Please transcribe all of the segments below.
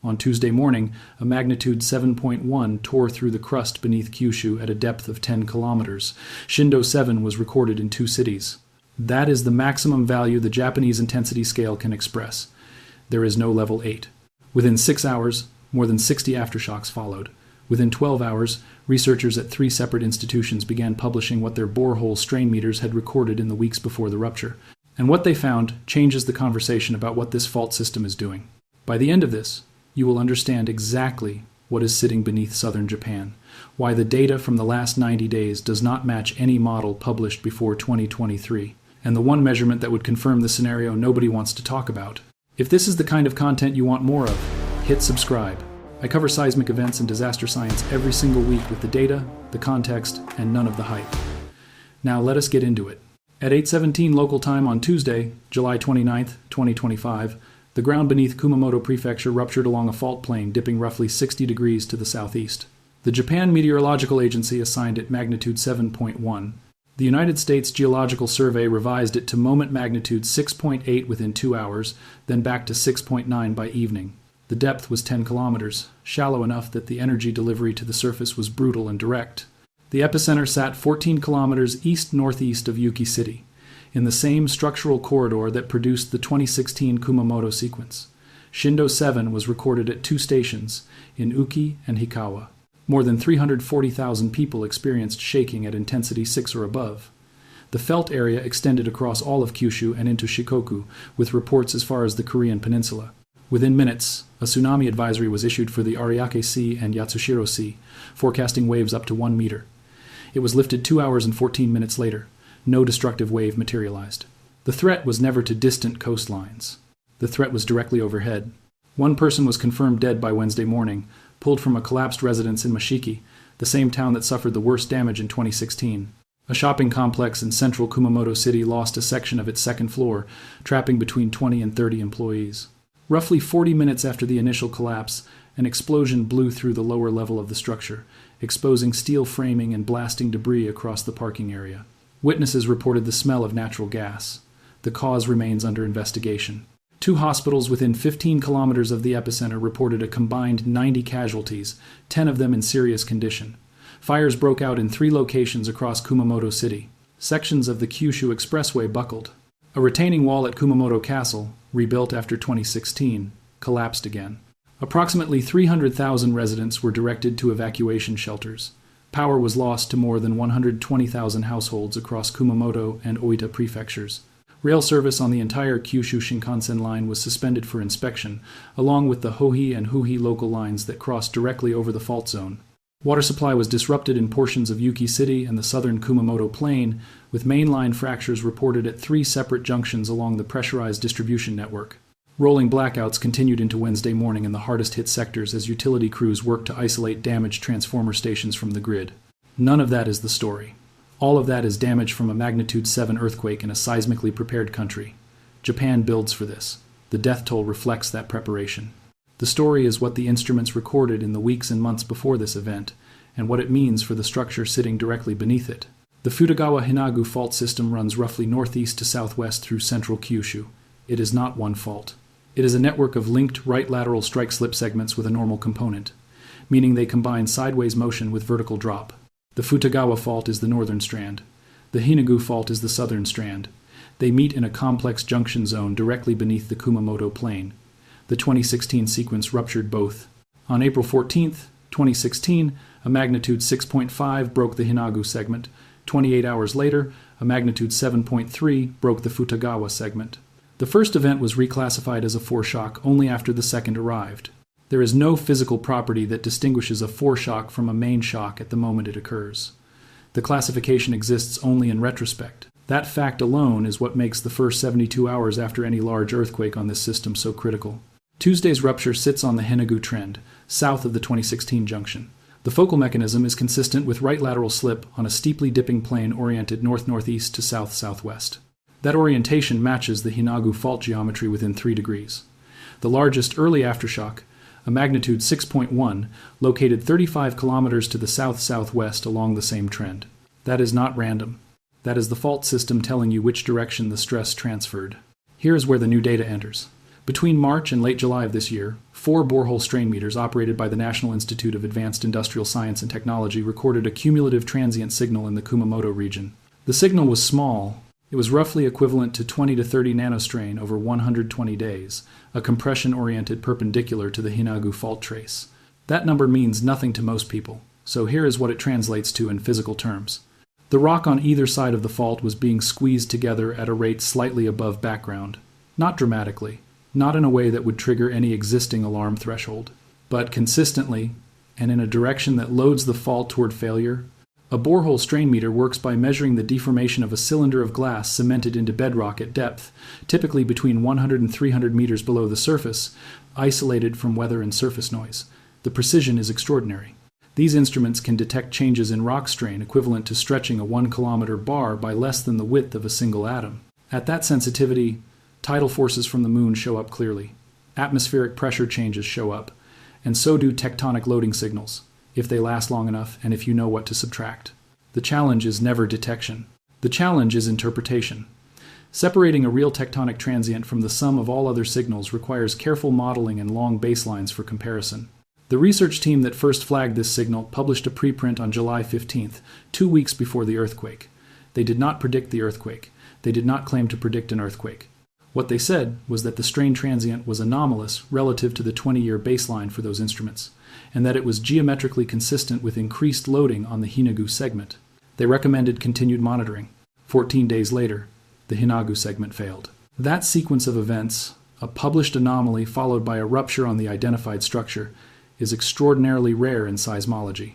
On Tuesday morning, a magnitude 7.1 tore through the crust beneath Kyushu at a depth of 10 kilometers. Shindo 7 was recorded in 2 cities. That is the maximum value the Japanese intensity scale can express. There is no level 8. Within 6 hours, more than 60 aftershocks followed. Within 12 hours, researchers at 3 separate institutions began publishing what their borehole strain meters had recorded in the weeks before the rupture. And what they found changes the conversation about what this fault system is doing. By the end of this, you will understand exactly what is sitting beneath southern Japan, why the data from the last 90 days does not match any model published before 2023, and the one measurement that would confirm the scenario nobody wants to talk about. If this is the kind of content you want more of, hit subscribe. I cover seismic events and disaster science every single week with the data, the context, and none of the hype. Now let us get into it. At 8:17 local time on Tuesday, July 29, 2025, the ground beneath Kumamoto Prefecture ruptured along a fault plane dipping roughly 60 degrees to the southeast. The Japan Meteorological Agency assigned it magnitude 7.1. The United States Geological Survey revised it to moment magnitude 6.8 within 2 hours, then back to 6.9 by evening. The depth was 10 kilometers, shallow enough that the energy delivery to the surface was brutal and direct. The epicenter sat 14 kilometers east-northeast of Yuki City, in the same structural corridor that produced the 2016 Kumamoto sequence. Shindo 7 was recorded at 2 stations, in Uki and Hikawa. More than 340,000 people experienced shaking at intensity 6 or above. The felt area extended across all of Kyushu and into Shikoku, with reports as far as the Korean peninsula. Within minutes, a tsunami advisory was issued for the Ariake Sea and Yatsushiro Sea, forecasting waves up to 1 meter. It was lifted 2 hours and 14 minutes later. No destructive wave materialized. The threat was never to distant coastlines. The threat was directly overhead. One person was confirmed dead by Wednesday morning, pulled from a collapsed residence in Mashiki, the same town that suffered the worst damage in 2016. A shopping complex in central Kumamoto City lost a section of its second floor, trapping between 20 and 30 employees. Roughly 40 minutes after the initial collapse, an explosion blew through the lower level of the structure, exposing steel framing and blasting debris across the parking area. Witnesses reported the smell of natural gas. The cause remains under investigation. 2 hospitals within 15 kilometers of the epicenter reported a combined 90 casualties, 10 of them in serious condition. Fires broke out in 3 locations across Kumamoto City. Sections of the Kyushu Expressway buckled. A retaining wall at Kumamoto Castle, rebuilt after 2016, collapsed again. Approximately 300,000 residents were directed to evacuation shelters. Power was lost to more than 120,000 households across Kumamoto and Oita prefectures. Rail service on the entire Kyushu Shinkansen line was suspended for inspection, along with the Hohi and Huhi local lines that crossed directly over the fault zone. Water supply was disrupted in portions of Yuki City and the southern Kumamoto Plain, with mainline fractures reported at 3 separate junctions along the pressurized distribution network. Rolling blackouts continued into Wednesday morning in the hardest-hit sectors as utility crews worked to isolate damaged transformer stations from the grid. None of that is the story. All of that is damage from a magnitude 7 earthquake in a seismically prepared country. Japan builds for this. The death toll reflects that preparation. The story is what the instruments recorded in the weeks and months before this event, and what it means for the structure sitting directly beneath it. The Futagawa-Hinagu fault system runs roughly northeast to southwest through central Kyushu. It is not one fault. It is a network of linked right lateral strike-slip segments with a normal component, meaning they combine sideways motion with vertical drop. The Futagawa fault is the northern strand. The Hinagu fault is the southern strand. They meet in a complex junction zone directly beneath the Kumamoto Plain. The 2016 sequence ruptured both. On April 14, 2016, a magnitude 6.5 broke the Hinagu segment. 28 hours later, a magnitude 7.3 broke the Futagawa segment. The first event was reclassified as a foreshock only after the second arrived. There is no physical property that distinguishes a foreshock from a main shock at the moment it occurs. The classification exists only in retrospect. That fact alone is what makes the first 72 hours after any large earthquake on this system so critical. Tuesday's rupture sits on the Hinagu trend, south of the 2016 junction. The focal mechanism is consistent with right lateral slip on a steeply dipping plane oriented north-northeast to south-southwest. That orientation matches the Hinagu fault geometry within 3 degrees. The largest early aftershock, a magnitude 6.1, located 35 kilometers to the south-southwest along the same trend. That is not random. That is the fault system telling you which direction the stress transferred. Here is where the new data enters. Between March and late July of this year, 4 borehole strain meters operated by the National Institute of Advanced Industrial Science and Technology recorded a cumulative transient signal in the Kumamoto region. The signal was small. It was roughly equivalent to 20 to 30 nanostrain over 120 days, a compression-oriented perpendicular to the Hinagu fault trace. That number means nothing to most people, so here is what it translates to in physical terms. The rock on either side of the fault was being squeezed together at a rate slightly above background. Not dramatically, not in a way that would trigger any existing alarm threshold, but consistently, and in a direction that loads the fault toward failure. A borehole strain meter works by measuring the deformation of a cylinder of glass cemented into bedrock at depth, typically between 100 and 300 meters below the surface, isolated from weather and surface noise. The precision is extraordinary. These instruments can detect changes in rock strain equivalent to stretching a 1-kilometer bar by less than the width of a single atom. At that sensitivity, tidal forces from the moon show up clearly. Atmospheric pressure changes show up, and so do tectonic loading signals, if they last long enough and if you know what to subtract. The challenge is never detection. The challenge is interpretation. Separating a real tectonic transient from the sum of all other signals requires careful modeling and long baselines for comparison. The research team that first flagged this signal published a preprint on July 15th, 2 weeks before the earthquake. They did not predict the earthquake. They did not claim to predict an earthquake. What they said was that the strain transient was anomalous relative to the 20-year baseline for those instruments, and that it was geometrically consistent with increased loading on the Hinagu segment. They recommended continued monitoring. 14 days later, the Hinagu segment failed. That sequence of events, a published anomaly followed by a rupture on the identified structure, is extraordinarily rare in seismology.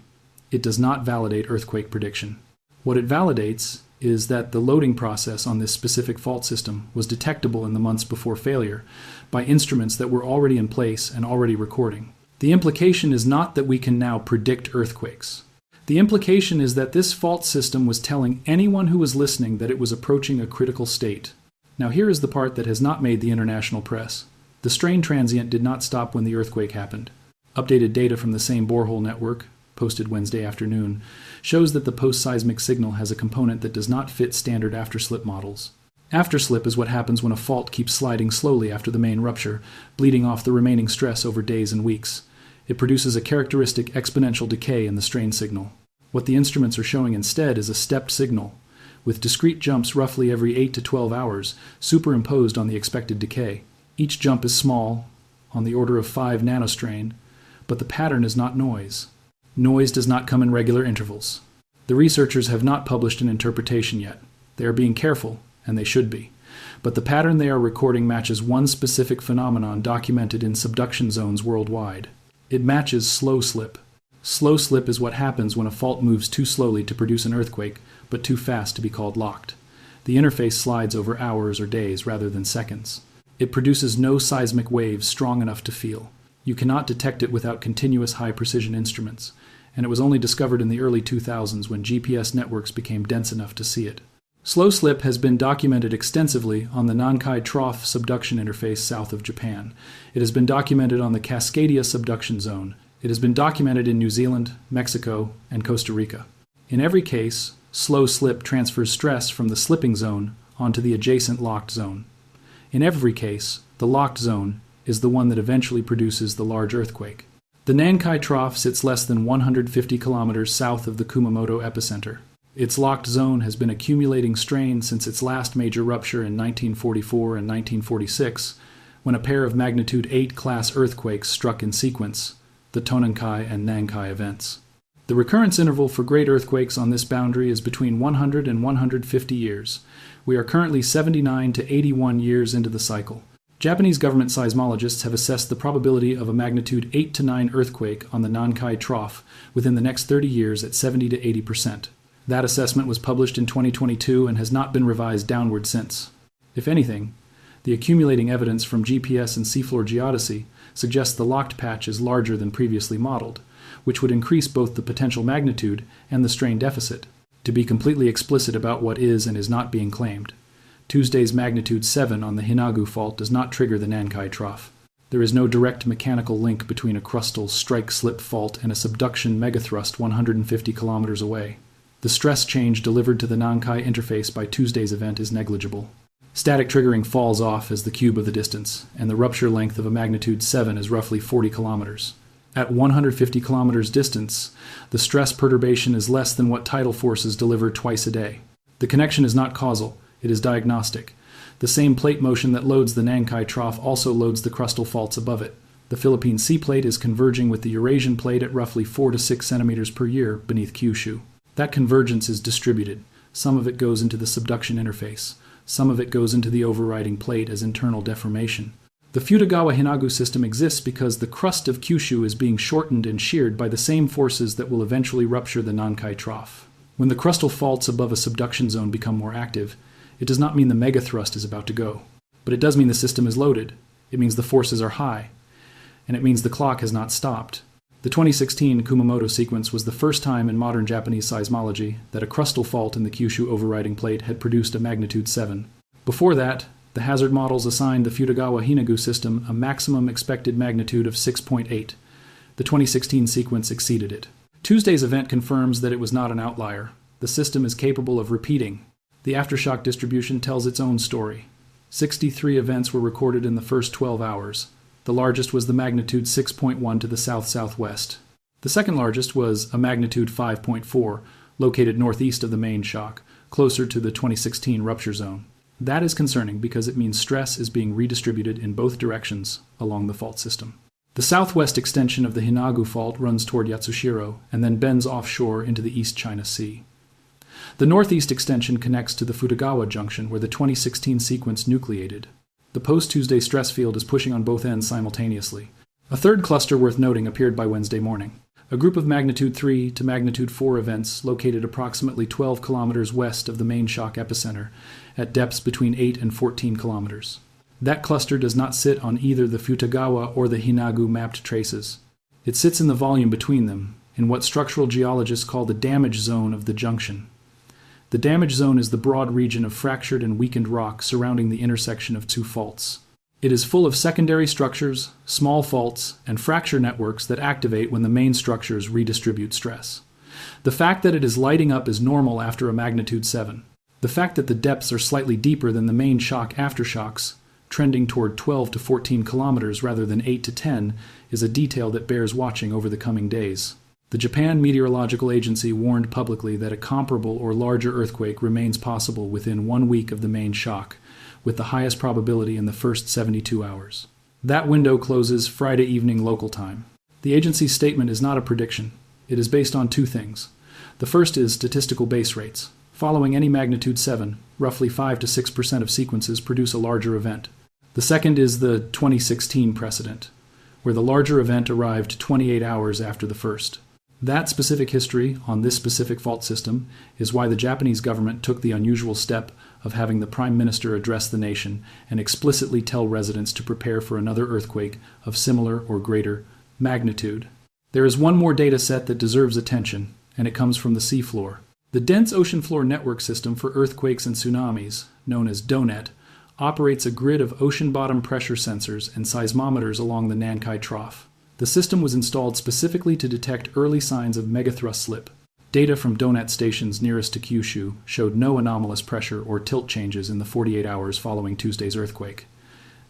It does not validate earthquake prediction. What it validates is that the loading process on this specific fault system was detectable in the months before failure by instruments that were already in place and already recording. The implication is not that we can now predict earthquakes. The implication is that this fault system was telling anyone who was listening that it was approaching a critical state. Now here is the part that has not made the international press. The strain transient did not stop when the earthquake happened. Updated data from the same borehole network, posted Wednesday afternoon, shows that the post-seismic signal has a component that does not fit standard afterslip models. Afterslip is what happens when a fault keeps sliding slowly after the main rupture, bleeding off the remaining stress over days and weeks. It produces a characteristic exponential decay in the strain signal. What the instruments are showing instead is a stepped signal, with discrete jumps roughly every 8 to 12 hours, superimposed on the expected decay. Each jump is small, on the order of 5 nanostrain, but the pattern is not noise. Noise does not come in regular intervals. The researchers have not published an interpretation yet. They are being careful, and they should be. But the pattern they are recording matches one specific phenomenon documented in subduction zones worldwide. It matches slow slip. Slow slip is what happens when a fault moves too slowly to produce an earthquake, but too fast to be called locked. The interface slides over hours or days rather than seconds. It produces no seismic waves strong enough to feel. You cannot detect it without continuous high-precision instruments, and it was only discovered in the early 2000s when GPS networks became dense enough to see it. Slow slip has been documented extensively on the Nankai Trough subduction interface south of Japan. It has been documented on the Cascadia subduction zone. It has been documented in New Zealand, Mexico, and Costa Rica. In every case, slow slip transfers stress from the slipping zone onto the adjacent locked zone. In every case, the locked zone is the one that eventually produces the large earthquake. The Nankai Trough sits less than 150 kilometers south of the Kumamoto epicenter. Its locked zone has been accumulating strain since its last major rupture in 1944 and 1946, when a pair of magnitude 8 class earthquakes struck in sequence, the Tonankai and Nankai events. The recurrence interval for great earthquakes on this boundary is between 100 and 150 years. We are currently 79 to 81 years into the cycle. Japanese government seismologists have assessed the probability of a magnitude 8 to 9 earthquake on the Nankai Trough within the next 30 years at 70 to 80%. That assessment was published in 2022 and has not been revised downward since. If anything, the accumulating evidence from GPS and seafloor geodesy suggests the locked patch is larger than previously modeled, which would increase both the potential magnitude and the strain deficit. To be completely explicit about what is and is not being claimed, Tuesday's magnitude 7 on the Hinagu fault does not trigger the Nankai Trough. There is no direct mechanical link between a crustal strike-slip fault and a subduction megathrust 150 kilometers away. The stress change delivered to the Nankai interface by Tuesday's event is negligible. Static triggering falls off as the cube of the distance, and the rupture length of a magnitude 7 is roughly 40 kilometers. At 150 kilometers distance, the stress perturbation is less than what tidal forces deliver twice a day. The connection is not causal, it is diagnostic. The same plate motion that loads the Nankai Trough also loads the crustal faults above it. The Philippine Sea Plate is converging with the Eurasian Plate at roughly 4 to 6 centimeters per year beneath Kyushu. That convergence is distributed. Some of it goes into the subduction interface. Some of it goes into the overriding plate as internal deformation. The Futagawa-Hinagu system exists because the crust of Kyushu is being shortened and sheared by the same forces that will eventually rupture the Nankai Trough. When the crustal faults above a subduction zone become more active, it does not mean the megathrust is about to go. But it does mean the system is loaded. It means the forces are high. And it means the clock has not stopped. The 2016 Kumamoto sequence was the first time in modern Japanese seismology that a crustal fault in the Kyushu overriding plate had produced a magnitude 7. Before that, the hazard models assigned the Futagawa-Hinagu system a maximum expected magnitude of 6.8. The 2016 sequence exceeded it. Tuesday's event confirms that it was not an outlier. The system is capable of repeating. The aftershock distribution tells its own story. 63 events were recorded in the first 12 hours. The largest was the magnitude 6.1 to the south-southwest. The second largest was a magnitude 5.4, located northeast of the main shock, closer to the 2016 rupture zone. That is concerning because it means stress is being redistributed in both directions along the fault system. The southwest extension of the Hinagu fault runs toward Yatsushiro and then bends offshore into the East China Sea. The northeast extension connects to the Futagawa junction where the 2016 sequence nucleated. The post-Tuesday stress field is pushing on both ends simultaneously. A third cluster worth noting appeared by Wednesday morning. A group of magnitude 3 to magnitude 4 events located approximately 12 kilometers west of the main shock epicenter at depths between 8 and 14 kilometers. That cluster does not sit on either the Futagawa or the Hinagu mapped traces. It sits in the volume between them, in what structural geologists call the damage zone of the junction. The damage zone is the broad region of fractured and weakened rock surrounding the intersection of two faults. It is full of secondary structures, small faults, and fracture networks that activate when the main structures redistribute stress. The fact that it is lighting up is normal after a magnitude 7. The fact that the depths are slightly deeper than the main shock aftershocks, trending toward 12 to 14 kilometers rather than 8 to 10, is a detail that bears watching over the coming days. The Japan Meteorological Agency warned publicly that a comparable or larger earthquake remains possible within 1 week of the main shock, with the highest probability in the first 72 hours. That window closes Friday evening local time. The agency's statement is not a prediction. It is based on two things. The first is statistical base rates. Following any magnitude 7, roughly 5 to 6% of sequences produce a larger event. The second is the 2016 precedent, where the larger event arrived 28 hours after the first. That specific history on this specific fault system is why the Japanese government took the unusual step of having the Prime Minister address the nation and explicitly tell residents to prepare for another earthquake of similar or greater magnitude. There is one more data set that deserves attention, and it comes from the seafloor. The dense ocean floor network system for earthquakes and tsunamis, known as DONET, operates a grid of ocean bottom pressure sensors and seismometers along the Nankai Trough. The system was installed specifically to detect early signs of megathrust slip. Data from DONET stations nearest to Kyushu showed no anomalous pressure or tilt changes in the 48 hours following Tuesday's earthquake.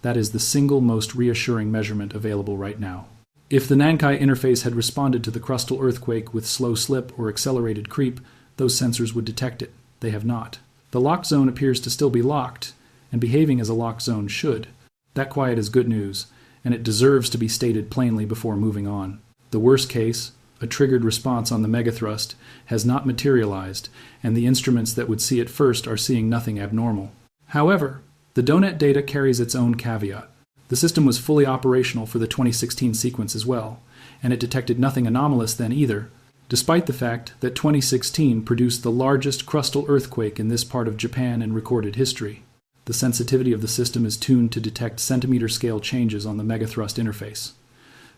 That is the single most reassuring measurement available right now. If the Nankai interface had responded to the crustal earthquake with slow slip or accelerated creep, those sensors would detect it. They have not. The locked zone appears to still be locked, and behaving as a locked zone should. That quiet is good news, and it deserves to be stated plainly before moving on. The worst case, a triggered response on the megathrust, has not materialized, and the instruments that would see it first are seeing nothing abnormal. However, the DONET data carries its own caveat. The system was fully operational for the 2016 sequence as well, and it detected nothing anomalous then either, despite the fact that 2016 produced the largest crustal earthquake in this part of Japan in recorded history. The sensitivity of the system is tuned to detect centimeter-scale changes on the megathrust interface.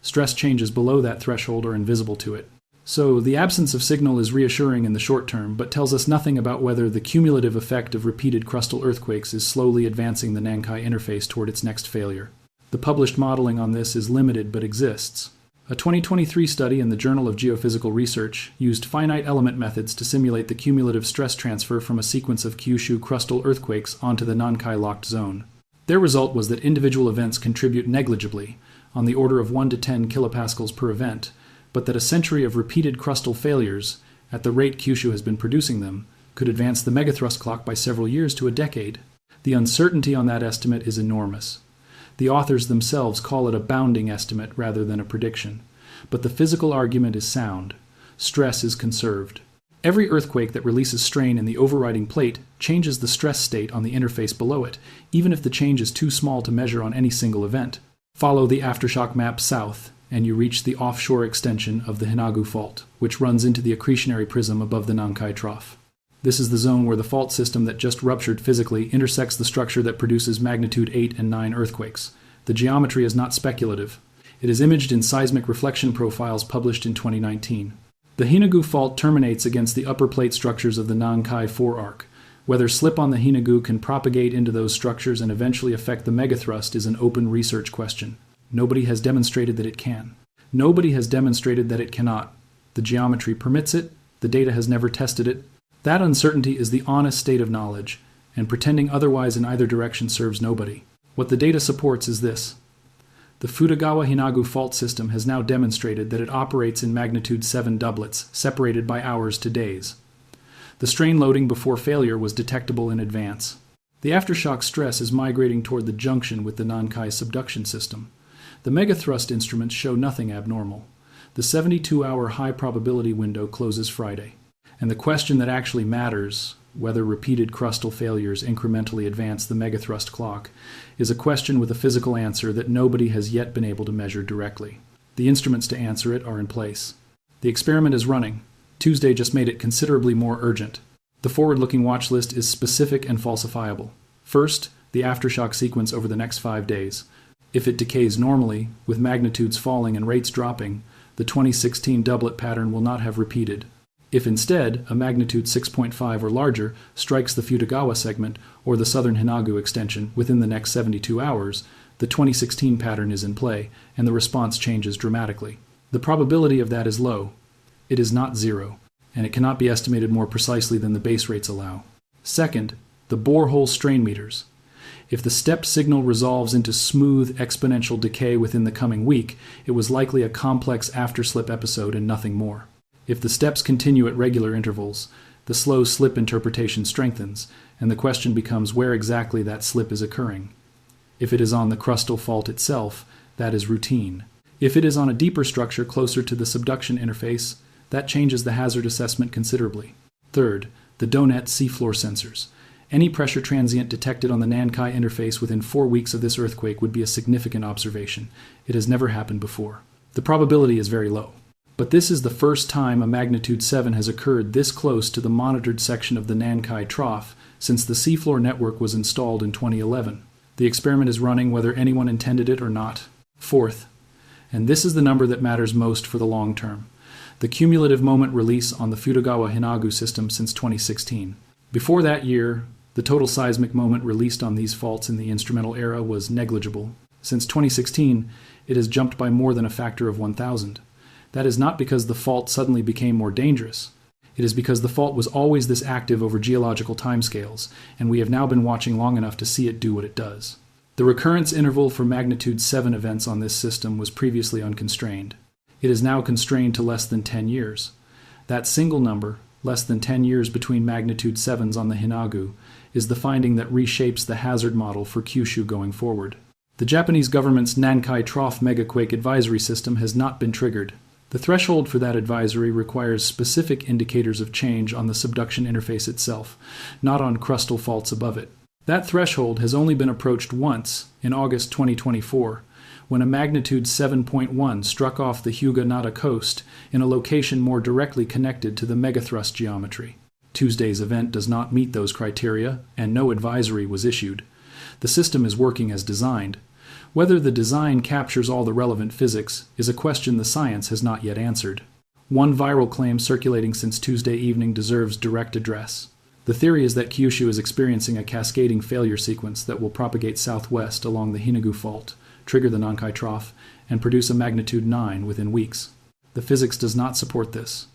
Stress changes below that threshold are invisible to it. So, the absence of signal is reassuring in the short term, but tells us nothing about whether the cumulative effect of repeated crustal earthquakes is slowly advancing the Nankai interface toward its next failure. The published modeling on this is limited but exists. A 2023 study in the Journal of Geophysical Research used finite element methods to simulate the cumulative stress transfer from a sequence of Kyushu crustal earthquakes onto the Nankai locked zone. Their result was that individual events contribute negligibly, on the order of 1 to 10 kilopascals per event, but that a century of repeated crustal failures, at the rate Kyushu has been producing them, could advance the megathrust clock by several years to a decade. The uncertainty on that estimate is enormous. The authors themselves call it a bounding estimate rather than a prediction. But the physical argument is sound. Stress is conserved. Every earthquake that releases strain in the overriding plate changes the stress state on the interface below it, even if the change is too small to measure on any single event. Follow the aftershock map south, and you reach the offshore extension of the Hinagu Fault, which runs into the accretionary prism above the Nankai Trough. This is the zone where the fault system that just ruptured physically intersects the structure that produces magnitude 8 and 9 earthquakes. The geometry is not speculative. It is imaged in seismic reflection profiles published in 2019. The Hinagu Fault terminates against the upper plate structures of the Nankai forearc. Whether slip on the Hinagu can propagate into those structures and eventually affect the megathrust is an open research question. Nobody has demonstrated that it can. Nobody has demonstrated that it cannot. The geometry permits it. The data has never tested it. That uncertainty is the honest state of knowledge, and pretending otherwise in either direction serves nobody. What the data supports is this. The Futagawa-Hinagu fault system has now demonstrated that it operates in magnitude 7 doublets, separated by hours to days. The strain loading before failure was detectable in advance. The aftershock stress is migrating toward the junction with the Nankai subduction system. The megathrust instruments show nothing abnormal. The 72-hour high probability window closes Friday. And the question that actually matters, whether repeated crustal failures incrementally advance the megathrust clock, is a question with a physical answer that nobody has yet been able to measure directly. The instruments to answer it are in place. The experiment is running. Tuesday just made it considerably more urgent. The forward-looking watch list is specific and falsifiable. First, the aftershock sequence over the next 5 days. If it decays normally, with magnitudes falling and rates dropping, the 2016 doublet pattern will not have repeated. If instead, a magnitude 6.5 or larger strikes the Futagawa segment or the southern Hinagu extension within the next 72 hours, the 2016 pattern is in play, and the response changes dramatically. The probability of that is low. It is not zero, and it cannot be estimated more precisely than the base rates allow. Second, the borehole strain meters. If the step signal resolves into smooth exponential decay within the coming week, it was likely a complex afterslip episode and nothing more. If the steps continue at regular intervals, the slow slip interpretation strengthens, and the question becomes where exactly that slip is occurring. If it is on the crustal fault itself, that is routine. If it is on a deeper structure closer to the subduction interface, that changes the hazard assessment considerably. Third, the Donut seafloor sensors. Any pressure transient detected on the Nankai interface within 4 weeks of this earthquake would be a significant observation. It has never happened before. The probability is very low. But this is the first time a magnitude 7 has occurred this close to the monitored section of the Nankai Trough since the seafloor network was installed in 2011. The experiment is running whether anyone intended it or not. Fourth, and this is the number that matters most for the long term, the cumulative moment release on the Futagawa-Hinagu system since 2016. Before that year, the total seismic moment released on these faults in the instrumental era was negligible. Since 2016, it has jumped by more than a factor of 1,000. That is not because the fault suddenly became more dangerous. It is because the fault was always this active over geological timescales, and we have now been watching long enough to see it do what it does. The recurrence interval for magnitude 7 events on this system was previously unconstrained. It is now constrained to less than 10 years. That single number, less than 10 years between magnitude 7s on the Hinagu, is the finding that reshapes the hazard model for Kyushu going forward. The Japanese government's Nankai Trough Megaquake Advisory System has not been triggered. The threshold for that advisory requires specific indicators of change on the subduction interface itself, not on crustal faults above it. That threshold has only been approached once, in August 2024, when a magnitude 7.1 struck off the Hyuga-Nada coast in a location more directly connected to the megathrust geometry. Tuesday's event does not meet those criteria, and no advisory was issued. The system is working as designed. Whether the design captures all the relevant physics is a question the science has not yet answered. One viral claim circulating since Tuesday evening deserves direct address. The theory is that Kyushu is experiencing a cascading failure sequence that will propagate southwest along the Hinagu Fault, trigger the Nankai Trough, and produce a magnitude 9 within weeks. The physics does not support this.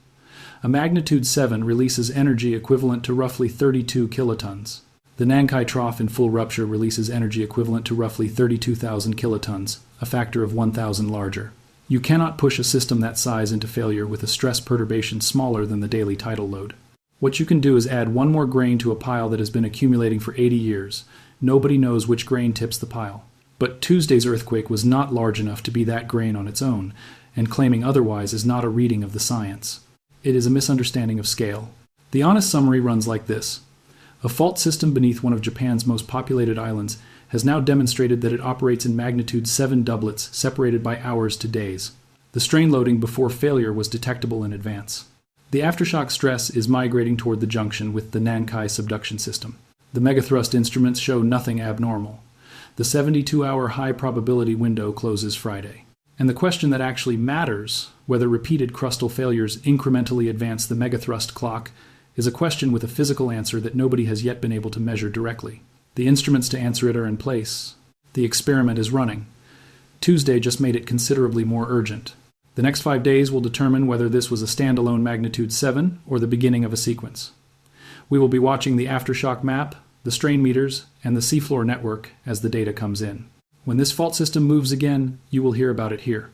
A magnitude 7 releases energy equivalent to roughly 32 kilotons. The Nankai Trough in full rupture releases energy equivalent to roughly 32,000 kilotons, a factor of 1,000 larger. You cannot push a system that size into failure with a stress perturbation smaller than the daily tidal load. What you can do is add one more grain to a pile that has been accumulating for 80 years. Nobody knows which grain tips the pile. But Tuesday's earthquake was not large enough to be that grain on its own, and claiming otherwise is not a reading of the science. It is a misunderstanding of scale. The honest summary runs like this. A fault system beneath one of Japan's most populated islands has now demonstrated that it operates in magnitude 7 doublets separated by hours to days. The strain loading before failure was detectable in advance. The aftershock stress is migrating toward the junction with the Nankai subduction system. The megathrust instruments show nothing abnormal. The 72-hour high probability window closes Friday. And the question that actually matters, whether repeated crustal failures incrementally advance the megathrust clock, is a question with a physical answer that nobody has yet been able to measure directly. The instruments to answer it are in place. The experiment is running. Tuesday just made it considerably more urgent. The next 5 days will determine whether this was a standalone magnitude 7 or the beginning of a sequence. We will be watching the aftershock map, the strain meters, and the seafloor network as the data comes in. When this fault system moves again, you will hear about it here.